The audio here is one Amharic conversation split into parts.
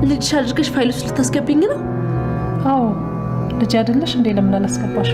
ልጅሽ አድርገሽ ፋይል ውስጥ ልታስገብኝ ነው? አዎ ልጅ አይደለሽ እንዴ? ለምን አላስገባሽ?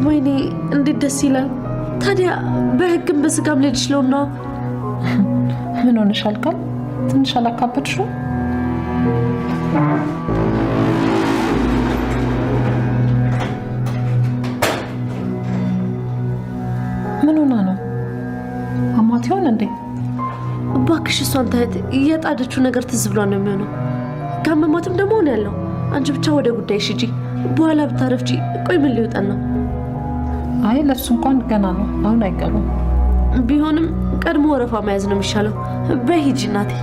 ወይኔ እንዴት ደስ ይላል። ታዲያ በህግም በስጋም ልጅሽ ለውና ምን ሆነሻል? ካል ትንሽ አላካበድሽው? ምን ሆና ነው? አማት ይሆን እንዴ? እባክሽ እሷን ታየት እየጣደችው ነገር ትዝ ብሏ ነው የሚሆነው። ካመማትም ደግሞ ሆነ ያለው አንቺ ብቻ ወደ ጉዳይሽ ሂጂ። በኋላ ብታረፍጂ ቆይ ምን ሊወጣን ነው? አይ ለሱ እንኳን ገና ነው፣ አሁን አይቀርም። ቢሆንም ቀድሞ ወረፋ መያዝ ነው የሚሻለው። በሂጂ እናቴ።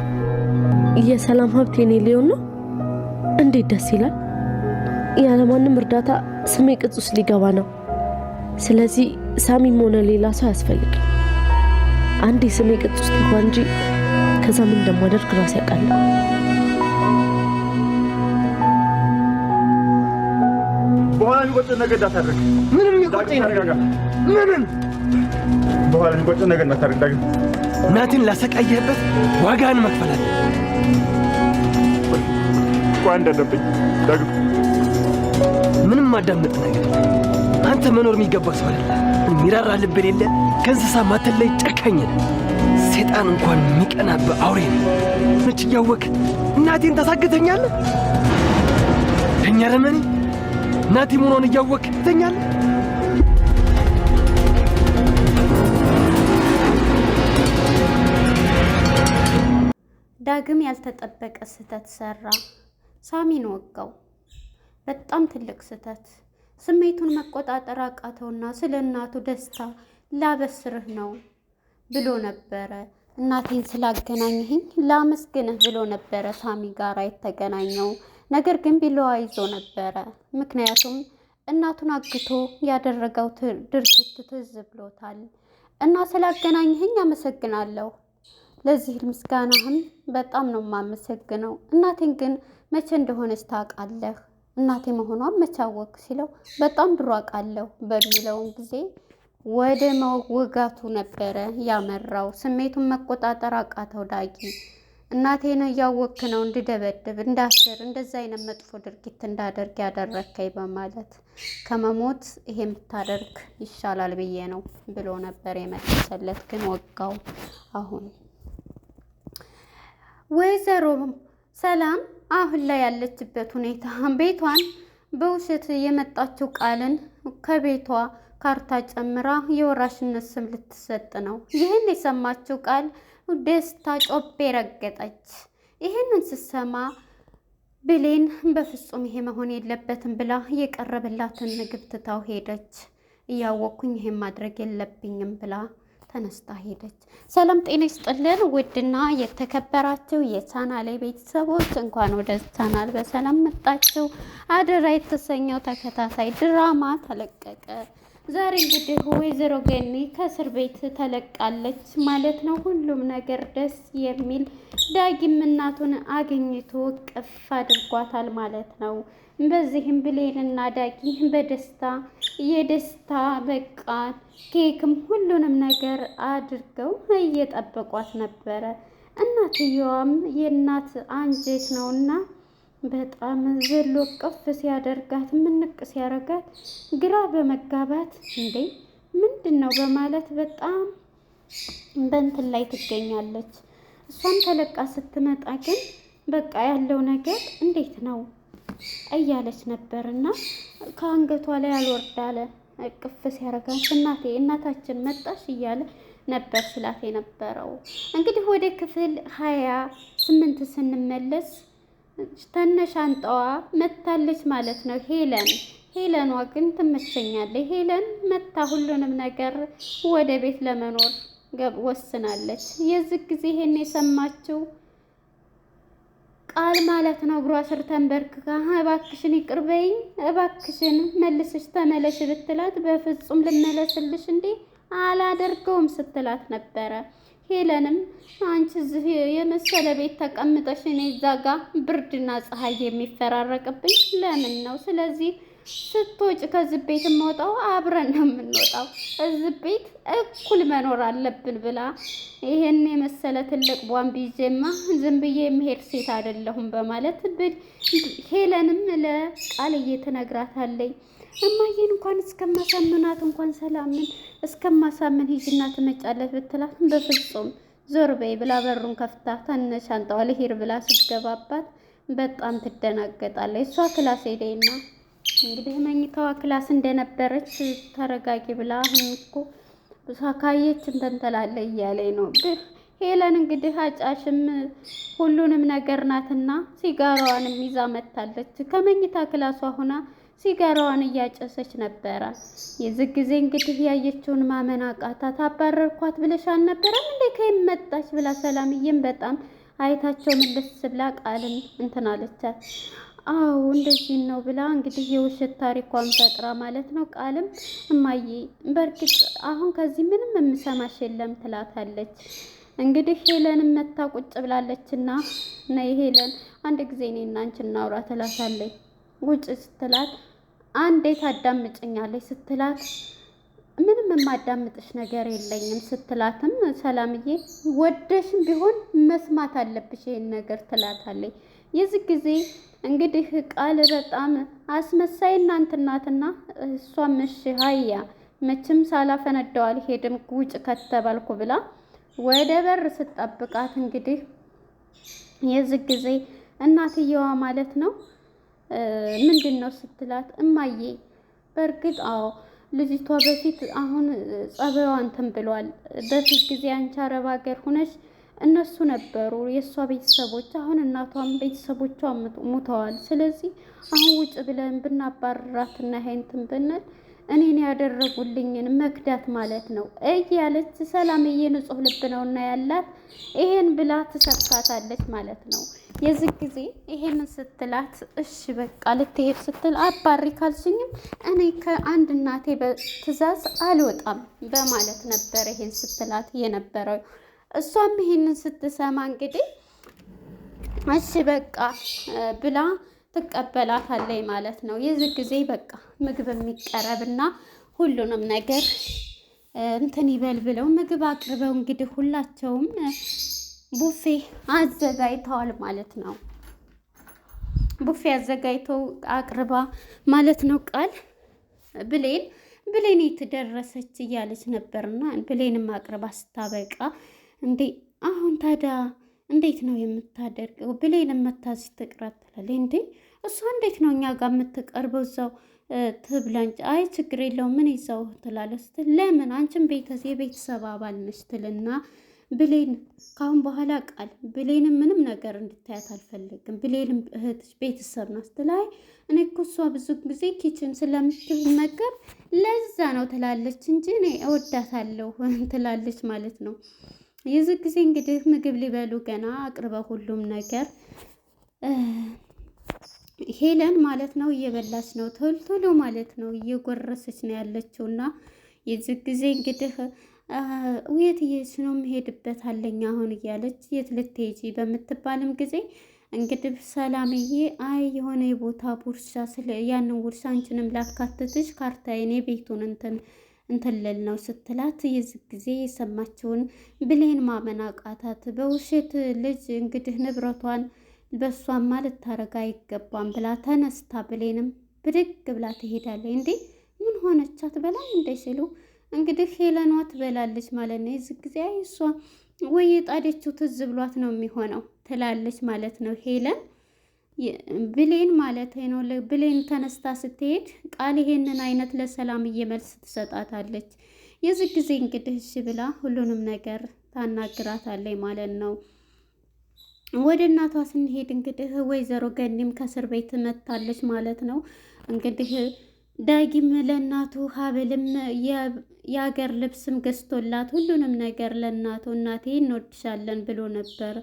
የሰላም ሀብት የኔ ሊሆን ነው። እንዴት ደስ ይላል። ያለማንም እርዳታ ስሜ ቅጽ ውስጥ ሊገባ ነው። ስለዚህ ሳሚም ሆነ ሌላ ሰው አያስፈልግም። አንዴ ስሜ ቅጽ ውስጥ ይግባ እንጂ ከዛ ምን እንደማደርግ ራስ ያውቃል። በኋላ የሚቆጭ ነገር እንዳታደርግ። ምንም የሚቆጭ ነገር ምንም በኋላ የሚቆጭ ነገር እንዳታደርግ። ዳግም እናትን ላሰቃየህበት ዋጋን መክፈል አለ። ቆይ እንዳደብኝ ዳግም ምንም ማዳመጥ ነገር አንተ መኖር የሚገባ ሰው አይደለ። የሚራራ ልብ የሌለ ከእንስሳ ማትለይ ጨካኝ ነህ። ሴጣን እንኳን የሚቀናብህ አውሬ ነው። ነች እያወቅ እናቴን ታሳግተኛለህ። ደኛ ረመኔ እናቴ መሆኗን እያወቅ ትተኛለህ። ዳግም ያልተጠበቀ ስህተት ሰራ። ሳሚን ወጋው። በጣም ትልቅ ስህተት። ስሜቱን መቆጣጠር አቃተውና ስለ እናቱ ደስታ ላበስርህ ነው ብሎ ነበረ። እናቴን ስላገናኘህኝ ላመስግንህ ብሎ ነበረ ሳሚ ጋራ የተገናኘው። ነገር ግን ቢላዋ ይዞ ነበረ። ምክንያቱም እናቱን አግቶ ያደረገው ድርጊት ትዝ ብሎታል። እና ስላገናኘህኝ አመሰግናለሁ። ለዚህ ምስጋናህም በጣም ነው የማመሰግነው። እናቴን ግን መቼ እንደሆነች ታውቃለህ? እናቴ መሆኗን መቻወቅ ሲለው በጣም ድሮ አውቃለሁ በሚለውን ጊዜ ወደ መወጋቱ ነበረ ያመራው። ስሜቱን መቆጣጠር አቃተው ዳጊ። እናቴን እያወክ ነው እንድደበድብ፣ እንዳስር፣ እንደዛ አይነት መጥፎ ድርጊት እንዳደርግ ያደረከኝ በማለት ከመሞት ይሄን ብታደርግ ይሻላል ብዬ ነው ብሎ ነበር የመለሰለት። ግን ወጋው። አሁን ወይዘሮ ሰላም አሁን ላይ ያለችበት ሁኔታ ቤቷን በውሸት የመጣችው ቃልን ከቤቷ ካርታ ጨምራ የወራሽነት ስም ልትሰጥ ነው። ይህን የሰማችው ቃል ደስታ ጮቤ ረገጠች። ይህንን ስትሰማ ብሌን በፍጹም ይሄ መሆን የለበትም ብላ የቀረበላትን ምግብ ትታው ሄደች። እያወቅኩኝ ይሄን ማድረግ የለብኝም ብላ ተነስታ ሄደች። ሰላም ጤና ይስጥልን ውድና የተከበራችሁ የቻናሌ ቤተሰቦች እንኳን ወደ ቻናል በሰላም መጣችሁ። አደራ የተሰኘው ተከታታይ ድራማ ተለቀቀ። ዛሬ እንግዲህ ወይዘሮ ገኒ ከእስር ቤት ተለቃለች ማለት ነው። ሁሉም ነገር ደስ የሚል ዳጊም እናቱን አግኝቶ ቅፍ አድርጓታል ማለት ነው። በዚህም ብሌንና ዳጊ በደስታ የደስታ በቃ ኬክም ሁሉንም ነገር አድርገው እየጠበቋት ነበረ። እናትየዋም የእናት አንጀት ነውና በጣም ዘሎ ቅፍ ሲያደርጋት ምንቅ ሲያደርጋት ግራ በመጋባት እንዴ ምንድን ነው በማለት በጣም በእንትን ላይ ትገኛለች። እሷም ተለቃ ስትመጣ ግን በቃ ያለው ነገር እንዴት ነው እያለች ነበርና ከአንገቷ ላይ አልወርዳለ ቅፍ ሲያደርጋት እናቴ እናታችን መጣሽ እያለ ነበር ስላት የነበረው። እንግዲህ ወደ ክፍል 28 ስንመለስ ተነሻንጣዋ መታለች ማለት ነው። ሄለኗ ግን ትመቸኛለች። ሄለን መታ ሁሉንም ነገር ወደ ቤት ለመኖር ወስናለች። የዚህ ጊዜ ይሄን የሰማችው ቃል ማለት ነው እግሯ ስር ተንበርክካ እባክሽን ይቅርበኝ፣ እባክሽን መልስሽ ተመለሽ ብትላት በፍጹም ልመለስልሽ እንዴ አላደርገውም ስትላት ነበረ። ሄለንም አንቺ እዚህ የመሰለ ቤት ተቀምጠሽ እኔ እዛ ጋ ብርድና ፀሐይ የሚፈራረቅብኝ ለምን ነው? ስለዚህ ስትወጭ ከዚህ ቤት የምወጣው አብረን ነው የምንወጣው፣ እዚህ ቤት እኩል መኖር አለብን ብላ ይሄን የመሰለ ትልቅ ቧንቢ ይዤማ ዝም ብዬ የምሄድ ሴት አይደለሁም በማለት ሄለንም ለቃልዬ ትነግራታለች። እማዬን እንኳን እስከማሳምናት እንኳን ሰላምን እስከማሳምን ሂጂና ትመጫለች ብትላት በፍጹም ዞር በይ ብላ በሩን ከፍታ ተነ ሻንጣዋ ልሄድ ብላ ስትገባባት በጣም ትደናገጣለች። እሷ ክላስ ሄደና እንግዲህ መኝታዋ ክላስ እንደነበረች ተረጋጊ ብላ አሁን እኮ ካየች እንትን ትላለች እያለኝ ነው። ሄለን እንግዲህ አጫሽም ሁሉንም ነገር ናትና ሲጋራዋንም ይዛ መታለች። ከመኝታ ክላሷ ሆና ሲጋራዋን እያጨሰች ነበረ። የዚህ ጊዜ እንግዲህ ያየችውን ማመን አቃታት። አባረርኳት ብለሽ አልነበረም እንዴ ከመጣች ብላ ሰላምዬም በጣም አይታቸው ምልስ ብላ ቃልን እንትን አለቻት። አዎ እንደዚህ ነው ብላ እንግዲህ የውሸት ታሪኳን ፈጥራ ማለት ነው። ቃልም እማዬ በእርግጥ አሁን ከዚህ ምንም የምሰማሽ የለም ትላታለች። እንግዲህ ሄለንም መታ ቁጭ ብላለችና ነይ ሄለን አንድ ጊዜ እኔና አንቺ እናውራ ትላታለች። ውጭ ስትላት አንዴ ታዳምጭኛለች ስትላት ምንም የማዳምጥሽ ነገር የለኝም ስትላትም ሰላምዬ ወደሽም ቢሆን መስማት አለብሽ ይሄን ነገር ትላታለች። የዚህ ጊዜ እንግዲህ ቃል በጣም አስመሳይ እናንተ ናትና እሷም እሺ ሀያ መቼም ሳላፈነዳው አልሄድም ውጭ ከተባልኩ ብላ ወደ በር ስትጠብቃት እንግዲህ የዚህ ጊዜ እናትየዋ ማለት ነው ምንድን ነው ስትላት እማዬ በእርግጥ አዎ ልጅቷ በፊት አሁን ጸባይዋ እንትን ብሏል። በፊት ጊዜ አንቺ አረብ ሀገር ሆነሽ እነሱ ነበሩ የእሷ ቤተሰቦች፣ አሁን እናቷም ቤተሰቦቿ ሙተዋል። ስለዚህ አሁን ውጭ ብለን ብናባርራትና ሄንትን ብንል እኔን ያደረጉልኝን መክዳት ማለት ነው እያለች ሰላምዬ ንጹሕ ልብ ነውና ያላት ይሄን ብላ ትሰካታለች ማለት ነው። የዚህ ጊዜ ይሄንን ስትላት እሺ በቃ ልትሄድ ስትል አባሪ ካልሽኝም እኔ ከአንድ እናቴ በትዕዛዝ አልወጣም በማለት ነበር ይሄን ስትላት የነበረው። እሷም ይሄንን ስትሰማ እንግዲህ እሺ በቃ ብላ ትቀበላታለች ማለት ነው። የዚህ ጊዜ በቃ ምግብ የሚቀረብና ሁሉንም ነገር እንትን ይበል ብለው ምግብ አቅርበው እንግዲህ ሁላቸውም ቡፌ አዘጋጅተዋል ማለት ነው። ቡፌ አዘጋጅተው አቅርባ ማለት ነው። ቃል ብሌን የተደረሰች እያለች ነበርና ብሌንም አቅርባ ስታበቃ እንዴ አሁን ታዲያ እንዴት ነው የምታደርገው? ብሌንም መታዝ ትቅራት ትላለች። እንዴ እሷ እንዴት ነው እኛ ጋር የምትቀርበው? እዛው ትብላንጭ። አይ ችግር የለውም ምን ይዛው ትላለች ስትል ለምን አንቺም የቤተሰብ አባል ነሽ ትልና ብሌን ካሁን በኋላ ቃል ብሌንም ምንም ነገር እንድታያት አልፈልግም። ብሌንም እህትሽ ቤተሰብ ናት ስትላይ እኔ እኮ እሷ ብዙ ጊዜ ኪችን ስለምትመገብ ለዛ ነው ትላለች እንጂ እኔ እወዳታለሁ ትላለች ማለት ነው። የዚህ ጊዜ እንግዲህ ምግብ ሊበሉ ገና አቅርበው ሁሉም ነገር ሄለን ማለት ነው እየበላች ነው ቶሎ ማለት ነው እየጎረሰች ነው ያለችውና የዚህ ጊዜ እንግዲህ የት እየሄድሽ ነው? የምሄድበት አለኝ አሁን እያለች የት ልትሄጂ በምትባልም ጊዜ እንግዲህ ሰላምዬ አይ የሆነ የቦታ ቦርሳ ያንን ቦርሳ አንቺንም ላካትትሽ ካርታዬን የቤቱን እንትን ልል ነው ስትላት የዚህ ጊዜ የሰማችውን ብሌን ማመን አቃታት። በውሸት ልጅ እንግዲህ ንብረቷን በሷማ ልታረጋ አይገባም ብላ ተነስታ ብሌንም ብድግ ብላ ትሄዳለች። እንዴ ምን ሆነቻት በላም እንደ ሲሉ እንግዲህ ሄለኗ ትበላለች ማለት ነው። የዚህ ጊዜ እሷ ወይ የጣደችው ትዝ ብሏት ነው የሚሆነው ትላለች ማለት ነው። ሄለን ብሌን ማለት ነው። ብሌን ተነስታ ስትሄድ ቃል ይሄንን አይነት ለሰላምዬ መልስ ትሰጣታለች። የዚህ ጊዜ እንግዲህ እሺ ብላ ሁሉንም ነገር ታናግራታለች ማለት ነው። ወደ እናቷ ስንሄድ እንግዲህ ወይዘሮ ገኒም ከእስር ቤት መታለች ማለት ነው። እንግዲህ ዳጊም ለእናቱ ሀብልም የሀገር ልብስም ገዝቶላት ሁሉንም ነገር ለእናቱ እናቴ እንወድሻለን ብሎ ነበር።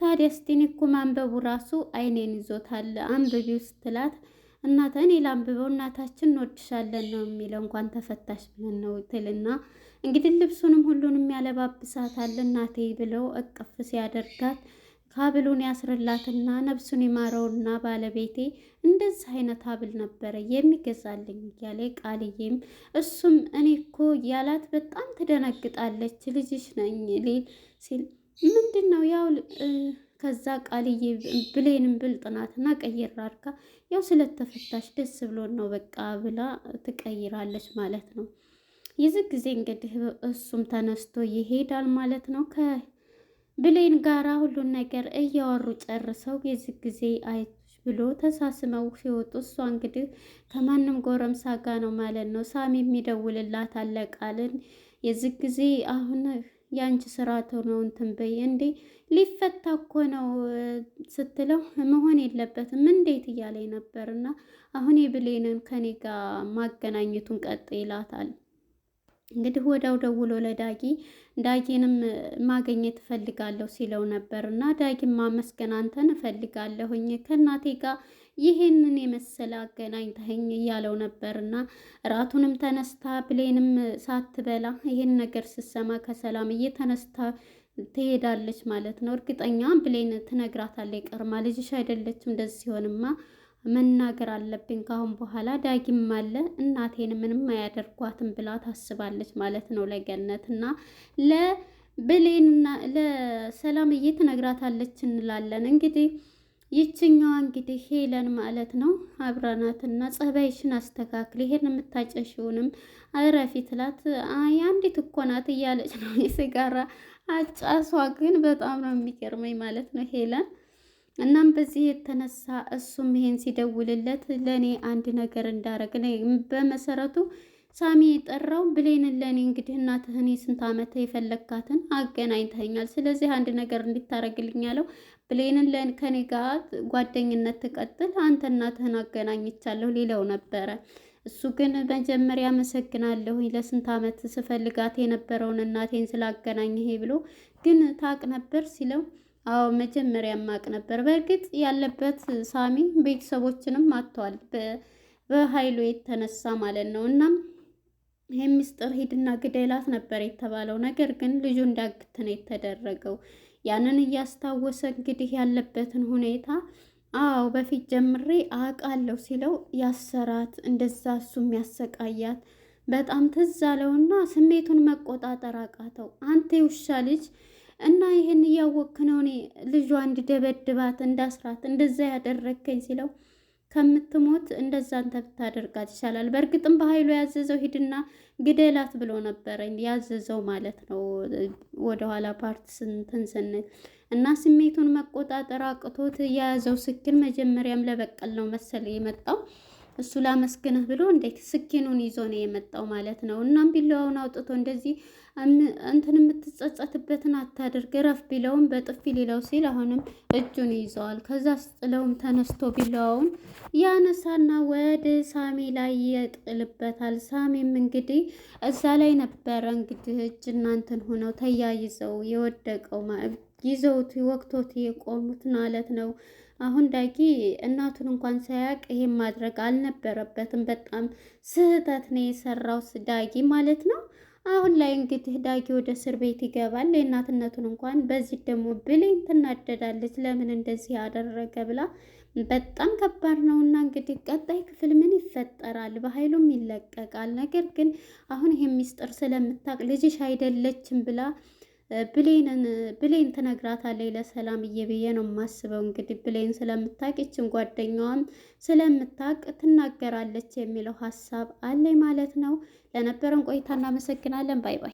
ታዲያ እስቲን እኮ ማንበቡ ራሱ አይኔን ይዞታል አንብቢው ስትላት እናተ እኔ ላንብበው እናታችን እንወድሻለን ነው የሚለው እንኳን ተፈታሽ ብለን ነው ትልና እንግዲህ ልብሱንም ሁሉንም ያለባብሳታል እናቴ ብለው እቅፍ ሲያደርጋት ሀብሉን ያስርላትና ነፍሱን ይማረውና ባለቤቴ እንደዚህ አይነት ሀብል ነበረ የሚገዛልኝ እያለ ቃልዬም እሱም እኔ እኮ ያላት በጣም ትደነግጣለች። ልጅሽ ነኝ ሊል ሲል ምንድን ነው ያው ከዛ ቃልዬ ብሌንም ብልጥ ናትና ቀይራ አድርጋ ያው ስለተፈታሽ ደስ ብሎን ነው በቃ ብላ ትቀይራለች ማለት ነው። የዚህ ጊዜ እንግዲህ እሱም ተነስቶ ይሄዳል ማለት ነው። ከብሌን ጋራ ሁሉን ነገር እያወሩ ጨርሰው የዚህ ጊዜ አይቶሽ ብሎ ተሳስመው ሲወጡ እሷ እንግዲህ ከማንም ጎረምሳ ጋ ነው ማለት ነው። ሳሚ የሚደውልላት አለ ቃልን የዚህ ጊዜ አሁን የአንቺ ስራ ነው እንትን በይ እንዴ ሊፈታ እኮ ነው ስትለው መሆን የለበትም እንዴት እያለኝ ነበርና አሁን የብሌንን ከኔ ጋር ማገናኘቱን ቀጥ ይላታል። እንግዲህ ወዳው ደውሎ ዳጊንም ማግኘት እፈልጋለሁ ሲለው ነበርና ዳጊም ማመስገን አንተን እፈልጋለሁኝ ከእናቴ ጋር ይሄንን የመሰለ አገናኝተኸኝ እያለው ነበርና ራቱንም ተነስታ ብሌንም ሳትበላ ይሄን ነገር ስትሰማ ከሰላምዬ ተነስታ ትሄዳለች ማለት ነው። እርግጠኛ ብሌን ትነግራታለች ቀርማ ልጅሽ አይደለችም እንደዚህ ሲሆንማ መናገር አለብኝ ካሁን በኋላ ዳጊም አለ እናቴን ምንም አያደርጓትም ብላ ታስባለች ማለት ነው። ለገነትና ለብሌንና ለሰላምዬ ትነግራታለች እንላለን። እንግዲህ ይችኛዋ እንግዲህ ሄለን ማለት ነው አብራናትና ጸባይሽን አስተካክል ይሄን የምታጨሽውንም አረፊ ትላት አንዲት እኮ ናት እያለች ነው። የሲጋራ አጫሷ ግን በጣም ነው የሚገርመኝ ማለት ነው ሄለን። እናም በዚህ የተነሳ እሱም ይሄን ሲደውልለት ለኔ አንድ ነገር እንዳረግ በመሰረቱ ሳሚ የጠራው ብሌንን ለኔ እንግዲህ እናትህን የስንት ዓመት የፈለግካትን አገናኝተኛል። ስለዚህ አንድ ነገር እንዲታረግልኝ ያለው ብሌንን ከኔ ጋር ጓደኝነት ትቀጥል አንተ እናትህን አገናኝቻለሁ ሊለው ነበረ። እሱ ግን መጀመሪያ አመሰግናለሁኝ ለስንት ዓመት ስፈልጋት የነበረውን እናቴን ስላገናኘህ ብሎ ግን ታቅ ነበር ሲለው አዎ መጀመሪያ ማቅ ነበር። በእርግጥ ያለበት ሳሚ ቤተሰቦችንም አጥቷል በኃይሉ የተነሳ ማለት ነው። እናም ይሄ ሚስጥር ሂድና ግደላት ነበር የተባለው። ነገር ግን ልጁ እንዳግት ነው የተደረገው። ያንን እያስታወሰ እንግዲህ ያለበትን ሁኔታ አዎ በፊት ጀምሬ አውቃለሁ ሲለው ያሰራት እንደዛ እሱም ያሰቃያት በጣም ትዝ አለውና ስሜቱን መቆጣጠር አቃተው። አንተ የውሻ ልጅ እና ይሄን እያወቅክ ነው እኔ ልጇ እንድደበድባት እንዳስራት እንደዛ ያደረከኝ ሲለው ከምትሞት እንደዛ አንተ ብታደርጋት ይሻላል። በእርግጥም በኃይሉ ያዘዘው ሂድና ግደላት ብሎ ነበረ ያዘዘው ማለት ነው። ወደኋላ ፓርት ስንል እና ስሜቱን መቆጣጠር አቅቶት የያዘው ስኪን መጀመሪያም ለበቀል ነው መሰል የመጣው እሱ ላመስግንህ ብሎ እንዴት ስኪኑን ይዞ ነው የመጣው ማለት ነው። እናም ቢላዋውን አውጥቶ እንደዚህ እንትን የምትጸጸትበትን አታድርግ ረፍ ቢለውም በጥፊ ሊለው ሲል አሁንም እጁን ይዘዋል። ከዛ ስጥለውም ተነስቶ ቢላዋውን ያነሳና ወደ ሳሚ ላይ ይጥልበታል። ሳሚም እንግዲህ እዛ ላይ ነበረ እንግዲህ እጅና እንትን ሆነው ተያይዘው የወደቀው ይዘውት ወቅቶት የቆሙት ማለት ነው። አሁን ዳጊ እናቱን እንኳን ሳያውቅ ይሄን ማድረግ አልነበረበትም። በጣም ስህተት ነው የሰራው ዳጊ ማለት ነው። አሁን ላይ እንግዲህ ዳጊ ወደ እስር ቤት ይገባል። የእናትነቱን እንኳን በዚህ ደግሞ ብሌን ትናደዳለች። ለምን እንደዚህ ያደረገ ብላ በጣም ከባድ ነውና እንግዲህ ቀጣይ ክፍል ምን ይፈጠራል? በኃይሉም ይለቀቃል። ነገር ግን አሁን ይሄ ሚስጥር ስለምታውቅ ልጅሽ አይደለችም ብላ ብሌን ትነግራታለች ለሰላምዬ ብዬ ነው የማስበው። እንግዲህ ብሌን ስለምታውቅ ይችን ጓደኛዋም ስለምታውቅ ትናገራለች የሚለው ሀሳብ አለኝ ማለት ነው። ለነበረን ቆይታ እናመሰግናለን። ባይ ባይ።